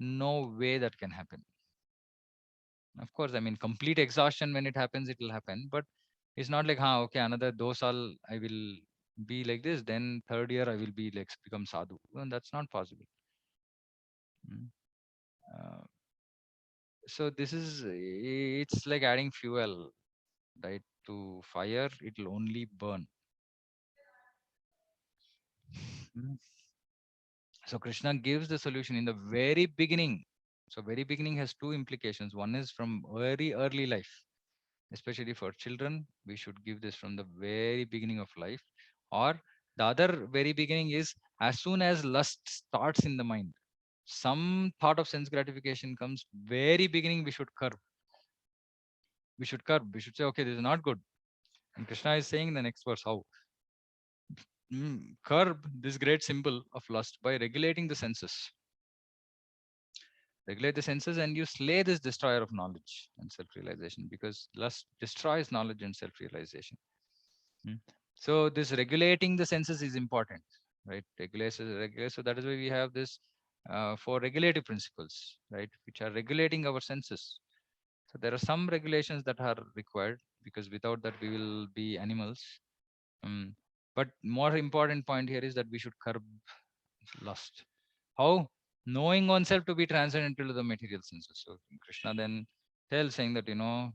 No way that can happen. Of course, I mean, complete exhaustion when it happens, it will happen. But it's not like, okay, another dosal I will be like this. Then third year I will be like become sadhu. Well, that's not possible. Mm. Uh, so this is it's like adding fuel, right, to fire. It will only burn. Mm. So Krishna gives the solution in the very beginning. So very beginning has two implications. One is from very early life, especially for children. We should give this from the very beginning of life. Or the other very beginning is as soon as lust starts in the mind, some thought of sense gratification comes, very beginning we should curb. We should curb. We should say, okay, this is not good. And Krishna is saying in the next verse how curb this great symbol of lust by regulating the senses. Regulate the senses and you slay this destroyer of knowledge and self-realization, because lust destroys knowledge and self-realization. Mm. So this regulating the senses is important, right? Regulate. So that is why we have this four regulative principles, right, which are regulating our senses. So there are some regulations that are required, because without that we will be animals. Um, but more important point here is that we should curb lust. How? Knowing oneself to be transcendental to the material senses. So Krishna then tells, saying that,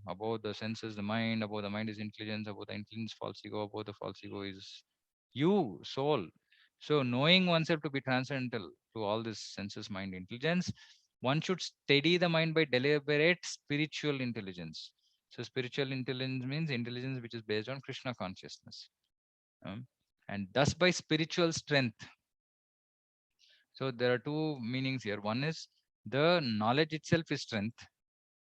about the senses, the mind, about the mind is intelligence, about the intelligence, false ego, about the false ego is you, soul. So knowing oneself to be transcendental to all this senses, mind, intelligence, one should steady the mind by deliberate spiritual intelligence. So spiritual intelligence means intelligence which is based on Krishna consciousness. Um, and thus by spiritual strength. So there are two meanings here. One is the knowledge itself is strength.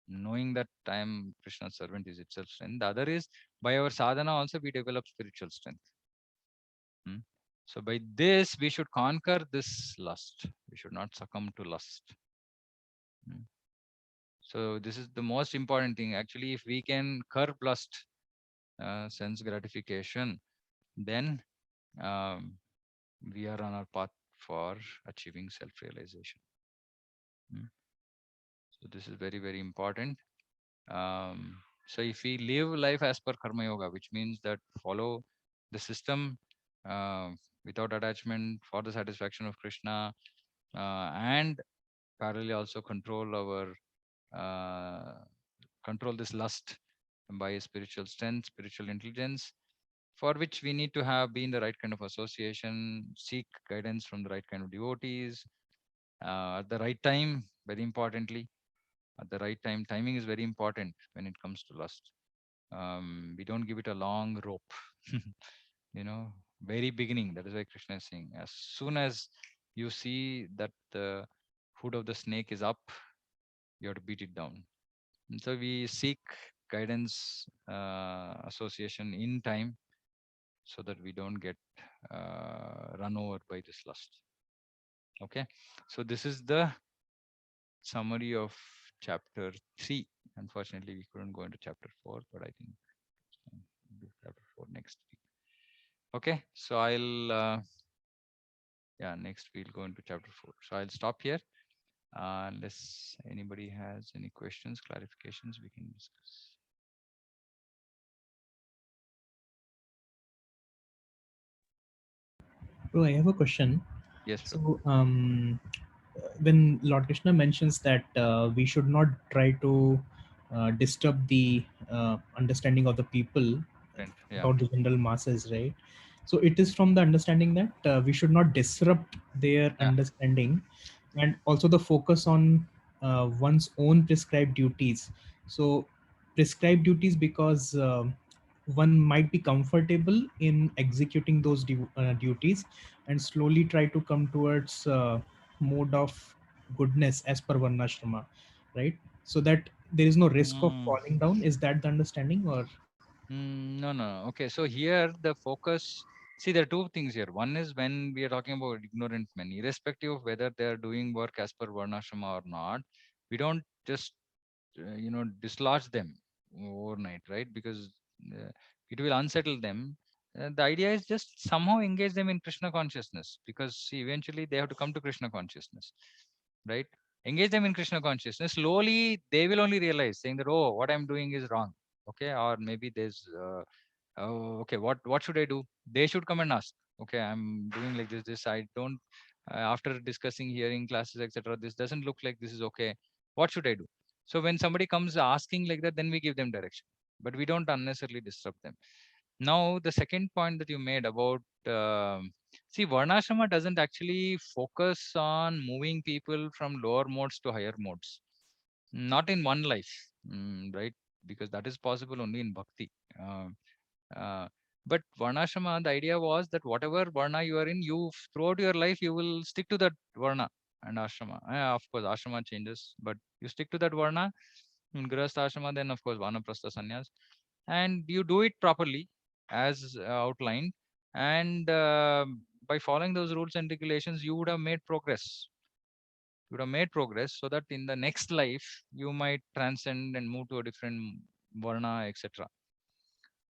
Knowing that I am Krishna's servant is itself strength. The other is by our sadhana also we develop spiritual strength. Hmm. So by this we should conquer this lust. We should not succumb to lust. Hmm. So this is the most important thing. Actually, if we can curb lust, sense gratification, then um, we are on our path for achieving self-realization. Hmm. So this is very, very important. So if we live life as per karma yoga, which means that follow the system uh, without attachment for the satisfaction of Krishna, and parallelly also control this lust by spiritual strength, spiritual intelligence, for which we need to have been the right kind of association, seek guidance from the right kind of devotees at the right time. Very importantly, at the right time, timing is very important when it comes to lust. We don't give it a long rope. Very beginning. That is why Krishna is saying, as soon as you see that the foot of the snake is up, you have to beat it down. And so we seek guidance, association in time, so that we don't get run over by this lust. Okay, so this is the summary of chapter 3. Unfortunately, we couldn't go into chapter 4, but I think we'll do chapter 4 next week. Okay, so next we'll go into chapter 4. So I'll stop here. Unless anybody has any questions, clarifications, we can discuss. Bro, I have a question. Yes, bro. So, when Lord Krishna mentions that we should not try to disturb the understanding of the people, Yeah. about the general masses, right? So it is from the understanding that we should not disrupt their Yeah. understanding, and also the focus on one's own prescribed duties. So prescribed duties, because one might be comfortable in executing those duties and slowly try to come towards mode of goodness as per varnashrama, right? So that there is no risk of Mm, falling down. Is that the understanding? Or no, no, no. Okay, so here the focus. See, there are two things here. One is when we are talking about ignorant men, irrespective of whether they are doing work as per varnashrama or not, we don't just dislodge them overnight, right? Because uh, it will unsettle them. The idea is just somehow engage them in Krishna consciousness, because see, eventually they have to come to Krishna consciousness, right? Engage them in Krishna consciousness. Slowly they will only realize, saying that, oh, what I'm doing is wrong. Okay, or maybe there's oh, okay, what should I do? They should come and ask. Okay, I'm doing like this I don't after discussing, hearing classes, etc., this doesn't look like this is okay. What should I do? So when somebody comes asking like that, then we give them direction, but we don't unnecessarily disrupt them. Now the second point that you made about see, varnashrama doesn't actually focus on moving people from lower modes to higher modes, not in one life. Right, because that is possible only in bhakti. uh, uh, but Varnashrama, the idea was that whatever Varna you are in, you throughout your life, you will stick to that Varna and Ashrama. Of course, Ashrama changes, but you stick to that Varna in Grihastha Ashrama, then of course, Vanaprastha Sannyas. And you do it properly as outlined. And by following those rules and regulations, you would have made progress. You would have made progress so that in the next life, you might transcend and move to a different Varna, etc.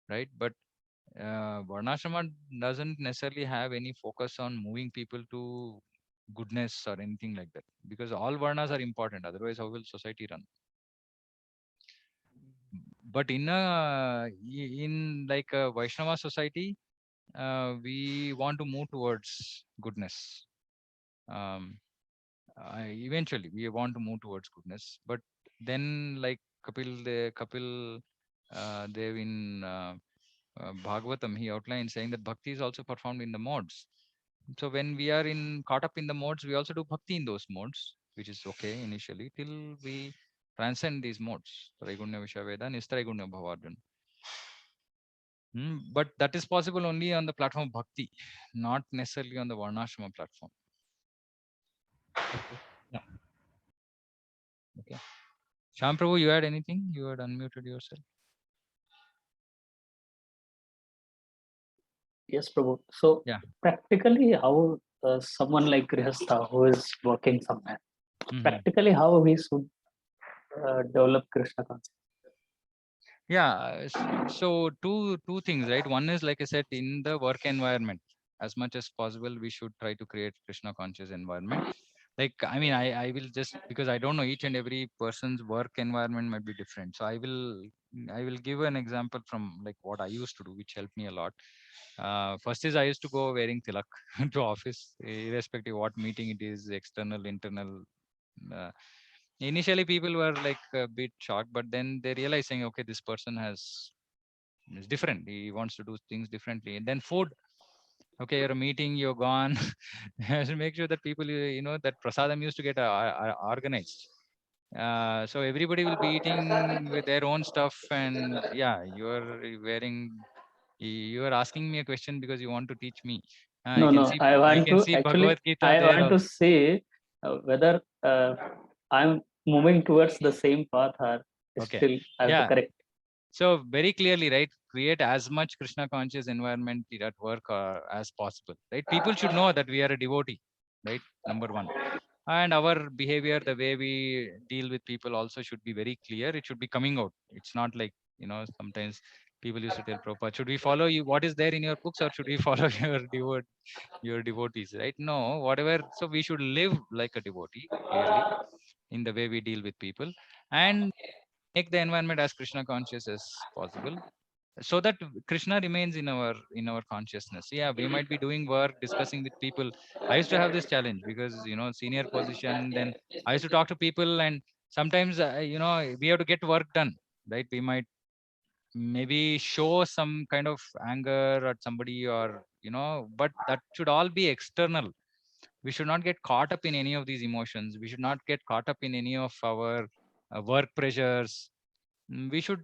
Right? But Varnashrama doesn't necessarily have any focus on moving people to goodness or anything like that, because all Varnas are important. Otherwise, how will society run? But in like a Vaishnava society, we want to move towards goodness. Um, Eventually, we want to move towards goodness. But then, like Kapil Dev in Bhagavatam, he outlined saying that bhakti is also performed in the modes. So when we are in caught up in the modes, we also do bhakti in those modes, which is okay initially till we transcend these modes. Traigunya Vishaveda, Nistraigunya Bhavarjan. But that is possible only on the platform of bhakti, not necessarily on the Varnashrama platform. okay, yeah. Okay. Sham Prabhu, you had anything? You had unmuted yourself. Yes, Prabhu. So Yeah. practically, how someone like Grihastha who is working somewhere, Mhm. practically how we should develop Krishna consciousness. Yeah. So two things, right? One is, like I said, in the work environment, as much as possible, we should try to create Krishna conscious environment. Like, I mean, I will just, because I don't know, each and every person's work environment might be different. So I will give an example from like what I used to do, which helped me a lot. First is I used to go wearing tilak to office, irrespective what meeting it is, external, internal. uh, Initially people were like a bit shocked, but then they realized saying, okay, this person is different, he wants to do things differently. And then food. Okay, you're a meeting, you're gone. So make sure that people, that prasadam used to get organized. So everybody will be eating with their own stuff, and yeah, you are asking me a question because you want to teach me. I No, can no. see I I want can to see actually. Bhagavad Gita I there want to also. say whether I'm moving towards the same path or Okay, still I have to yeah. correct. So very clearly, right? Create as much Krishna conscious environment at work as possible, right? People should know that we are a devotee, right? Number one. And our behavior, the way we deal with people also should be very clear. It should be coming out. It's not like, sometimes people used to tell Prabhupada, should we follow you? What is there in your books, or should we follow your devotees, right? No, whatever. So we should live like a devotee, clearly, in the way we deal with people, and make the environment as Krishna conscious as possible, so that Krishna remains in our consciousness. Yeah, we might be doing work, discussing with people. I used to have this challenge because, senior position. Then I used to talk to people, and sometimes, we have to get work done, right? We might maybe show some kind of anger at somebody, or but that should all be external. We should not get caught up in any of these emotions. We should not get caught up in any of our work pressures. We should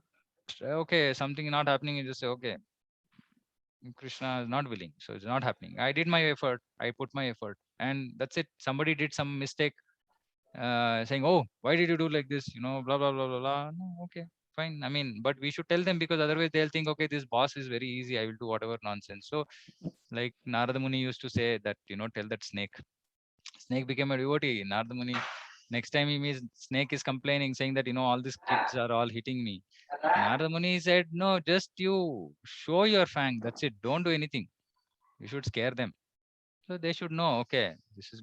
okay, something not happening, you just say, okay, Krishna is not willing, so it's not happening. I did my effort, I put my effort, and that's it. Somebody did some mistake, saying, oh, why did you do like this? Blah blah blah blah blah. No, okay, fine. I mean, but we should tell them, because otherwise they'll think, okay, this boss is very easy, I will do whatever nonsense. So, like Narada Muni used to say that, tell that snake. Snake became a devotee. Narada Muni, next time he meets snake, is complaining, saying that, all these kids are all hitting me. Narada Muni said, no, just you show your fang. That's it. Don't do anything. You should scare them. So they should know, okay, this is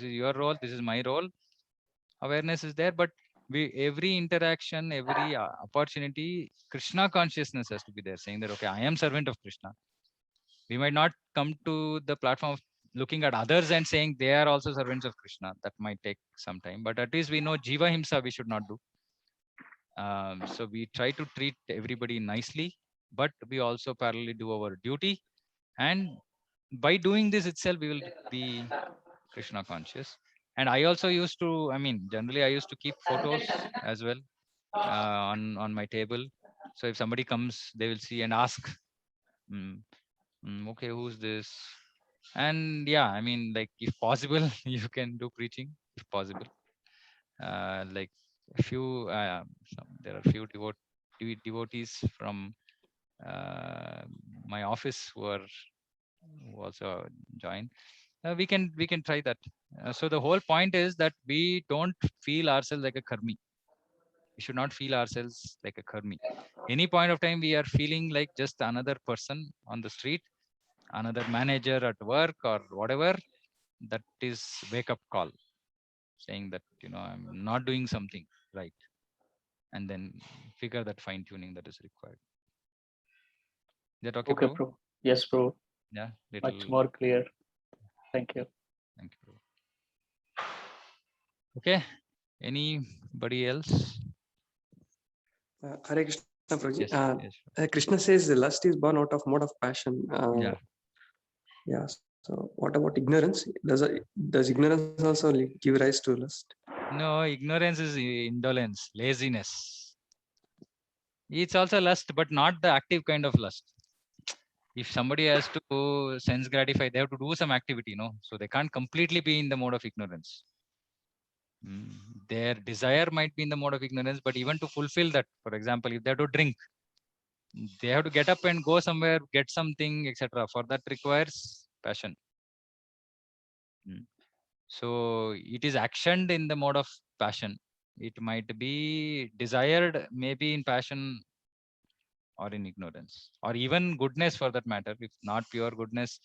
your role. This is my role. Awareness is there, but every interaction, every opportunity, Krishna consciousness has to be there, saying that, okay, I am servant of Krishna. We might not come to the platform of looking at others and saying they are also servants of Krishna. That might take some time, but at least we know Jiva Himsa we should not do. So we try to treat everybody nicely, but we also parallelly do our duty. And by doing this itself, we will be Krishna conscious. And I also used to, generally I used to keep photos as well on my table. So if somebody comes, they will see and ask, okay, who's this? And yeah, like if possible, you can do preaching if possible. Like a few, there are few devotees from my office who also join. We can try that. So the whole point is that we don't feel ourselves like a karmi. We should not feel ourselves like a karmi. Any point of time we are feeling like just another person on the street, another manager at work or whatever, that is wake up call, saying that I'm not doing something right, and then figure that fine tuning that is required. Is that okay, Okay, bro? bro. Yes, bro. Yeah, Much little. more clear. Thank you. Thank you, bro. Okay, anybody else? Hare Krishna, Prabhuji. Yes, yes. Krishna says the lust is born out of mode of passion. Yeah. Yeah. So what about ignorance? Does ignorance also give rise to lust? No, ignorance is indolence, laziness. It's also lust, but not the active kind of lust. If somebody has to sense gratify, they have to do some activity, so they can't completely be in the mode of ignorance. Their desire might be in the mode of ignorance, but even to fulfill that, for example, if they have to drink, they have to get up and go somewhere, get something, etc. For that requires passion. So it is actioned in the mode of passion. It might be desired maybe in passion or in ignorance, or even goodness for that matter. If not pure goodness,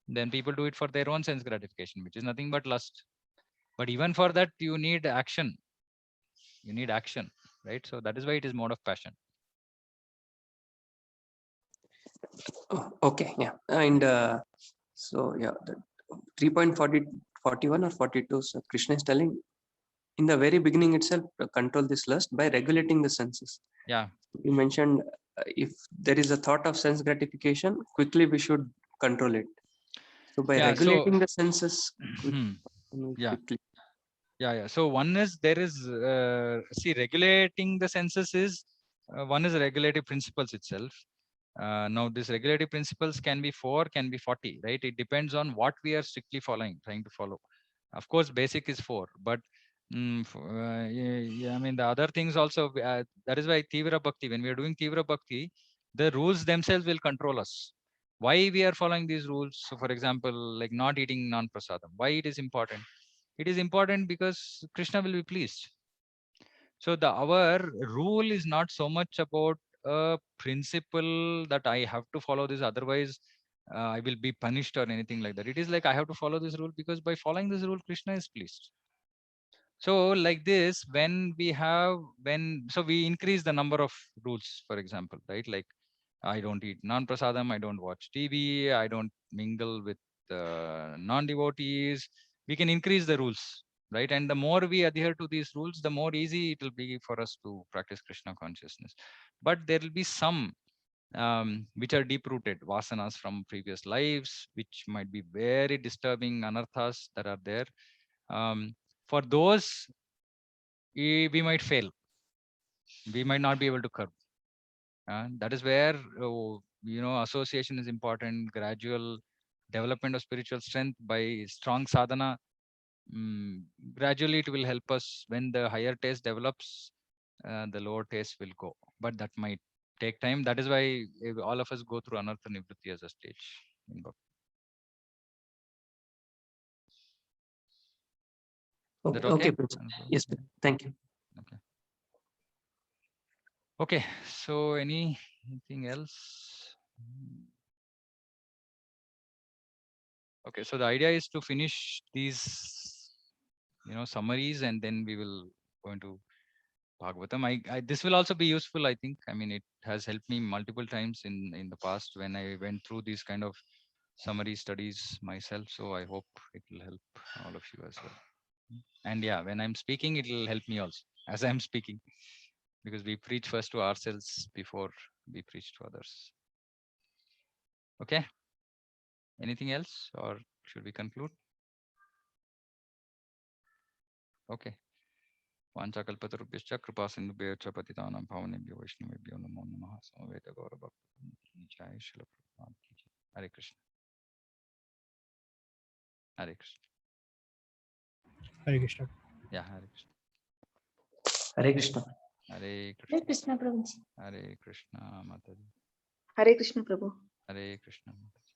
then people do it for their own sense gratification, which is nothing but lust. But even for that, you need action. You need action, right? So that is why it is mode of passion. Oh, okay, yeah. And so, yeah, the 3.41 or 42, so Krishna is telling in the very beginning itself, control this lust by regulating the senses. Yeah. You mentioned if there is a thought of sense gratification, quickly we should control it. So by regulating the senses yeah. quickly. Yeah. So one is there is regulating the senses is one is regulative principles itself. Now this regulative principles can be 4, can be 40, right? It depends on what we are strictly trying to follow. Of course, basic is 4, but the other things also, that is why Tivra Bhakti, when we are doing Tivra Bhakti, the rules themselves will control us. Why we are following these rules? So for example, like not eating non-prasadam, why it is important? It is important because Krishna will be pleased. So our rule is not so much about a principle that I have to follow this, otherwise I will be punished or anything like that. It is like I have to follow this rule because by following this rule, Krishna is pleased. So like this, when we increase the number of rules, for example, right? Like I don't eat non-prasadam, I don't watch TV, I don't mingle with non-devotees. We can increase the rules, right? And the more we adhere to these rules, the more easy it will be for us to practice Krishna consciousness. But there will be some which are deep-rooted vasanas from previous lives, which might be very disturbing anarthas that are there. For those, we might fail. We might not be able to curb. That is where association is important. Gradual development of spiritual strength by strong sadhana. Gradually, it will help us. When the higher taste develops, the lower taste will go. But that might take time. That is why all of us go through anartha nivritti as a stage in bhakti. Is that Okay, okay? Prince. Yes, Prince. Thank you. Okay. Okay. So anything else? Okay. So the idea is to finish these, summaries, and then we will go into Bhagavatam. This will also be useful, I think. I mean, it has helped me multiple times in the past when I went through these kind of summary studies myself. So I hope it will help all of you as well. And yeah, when I'm speaking, it will help me also as I'm speaking, because we preach first to ourselves before we preach to others. Okay. Anything else, or should we conclude? Okay. Vanchakalpatarubhyascha kripa sindhubhyo cha patitanam pavanebhyo vaishnavebhyo namo namaha samaveta gaurabhakti jai Srila Prabhupada ki jai. Hare Krishna. Hare Krishna. Hare Krishna. Yeah, Hare Krishna. Hare Krishna. Hare Hare Krishna. Krishna Prabhuji. Hare Krishna Mataji. Hare Krishna Prabhu. Hare Krishna Mataji.